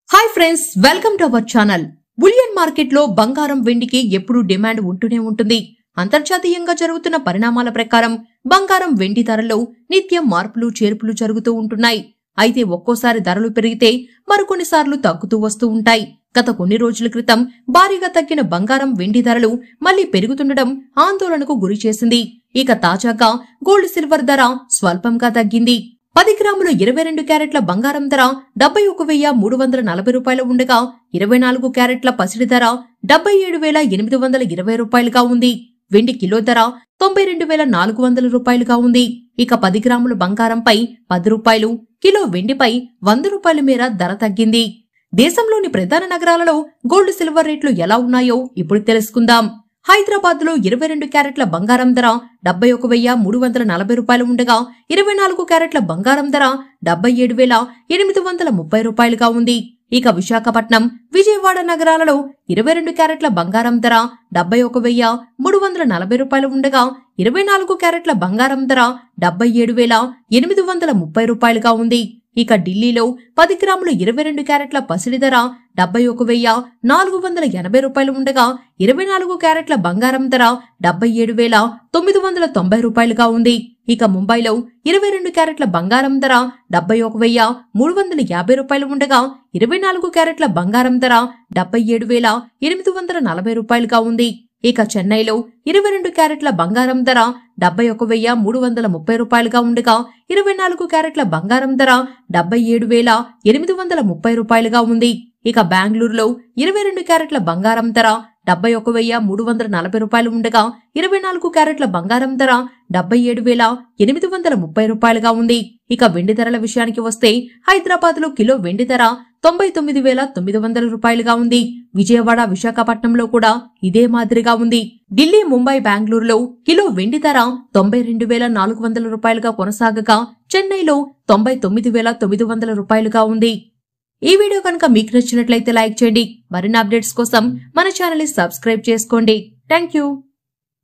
Hi friends, welcome to our channel. Bullion market లో బంగారం వెండికి ఎప్పుడూ డిమాండ్ ఉంటూనే ఉంటుంది. అంతర్జాతీయంగా జరుగుతున్న పరిణామాల ప్రకారం బంగారం వెండి ధరల్లో నిత్యం మార్పులు చేర్పులు జరుగుతూ ఉంటున్నాయి. అయితే ఒక్కోసారి ధరలు పెరిగితే మరికొన్నిసార్లు తగ్గుతూ వస్తూ ఉంటాయి. గత కొన్ని రోజుల క్రితం భారీగా తగ్గిన బంగారం వెండి ధరలు మళ్లీ పెరుగుతుండడం ఆందోళనకు గురి చేసింది. ఇక తాజాగా గోల్డ్ సిల్వర్ ధర స్వల్పంగా తగ్గింది. 10 గ్రాముల 22 క్యారెట్ల బంగారం ధర 71,340 రూపాయలు ఉండగా 24 క్యారెట్ల పసిడి ధర 77,820 రూపాయలుగా ఉంది. వెండి కిలో ధర 92,400 రూపాయలుగా ఉంది. ఇక 10 గ్రాముల బంగారంపై 10 రూపాయలు, కిలో వెండిపై 100 రూపాయల మేర ధర తగ్గింది. దేశంలోని ప్రధాన నగరాలలో గోల్డ్ సిల్వర్ రేట్లు ఎలా ఉన్నాయో ఇప్పుడు తెలుసుకుందాం. హైదరాబాద్ లో 22 క్యారెట్ల బంగారం ధర 71,340 రూపాయలు ఉండగా 24 క్యారెట్ల బంగారం ధర 77,830 రూపాయలుగా ఉంది. ఇక విశాఖపట్నం, విజయవాడ నగరాలలో 22 క్యారెట్ల బంగారం ధర 71,340 రూపాయలు ఉండగా 24 క్యారెట్ల బంగారం ధర 77,830 రూపాయలుగా ఉంది. ఇక ఢిల్లీలో 10 గ్రాముల 22 క్యారెట్ల పసిడి ధర 71,480 రూపాయలు ఉండగా 24 క్యారెట్ల బంగారం ధర 77,990 రూపాయలుగా ఉంది. ఇక ముంబైలో 22 క్యారెట్ల బంగారం ధర 71,350 రూపాయలు ఉండగా 24 క్యారెట్ల బంగారం ధర 77,840 రూపాయలుగా ఉంది. ఇక చెన్నైలో 22 క్యారెట్ల బంగారం ధర 71,330 రూపాయలుగా ఉండగా 24 క్యారెట్ల బంగారం ధర 77,830 రూపాయలుగా ఉంది. ఇక బెంగళూరులో 22 క్యారెట్ల బంగారం ధర 71,340 రూపాయలు ఉండగా 24 క్యారెట్ల బంగారం ధర 77,830 రూపాయలుగా ఉంది. ఇక వెండి ధరల విషయానికి వస్తే హైదరాబాద్ లో కిలో వెండి ధర 99,900 రూపాయలుగా ఉంది. విజయవాడ, విశాఖపట్నంలో కూడా ఇదే మాదిరిగా ఉంది. ఢిల్లీ, ముంబై, బెంగళూరులో కిలో వెండి ధర 92,400 రూపాయలుగా కొనసాగగా చెన్నైలో 99,900 రూపాయలుగా ఉంది. ఈ వీడియో కనుక మీకు నచ్చినట్లయితే లైక్ చేయండి. మరిన్ని అప్డేట్స్ కోసం మన ఛానల్ ని సబ్స్క్రైబ్ చేసుకోండి. Thank you.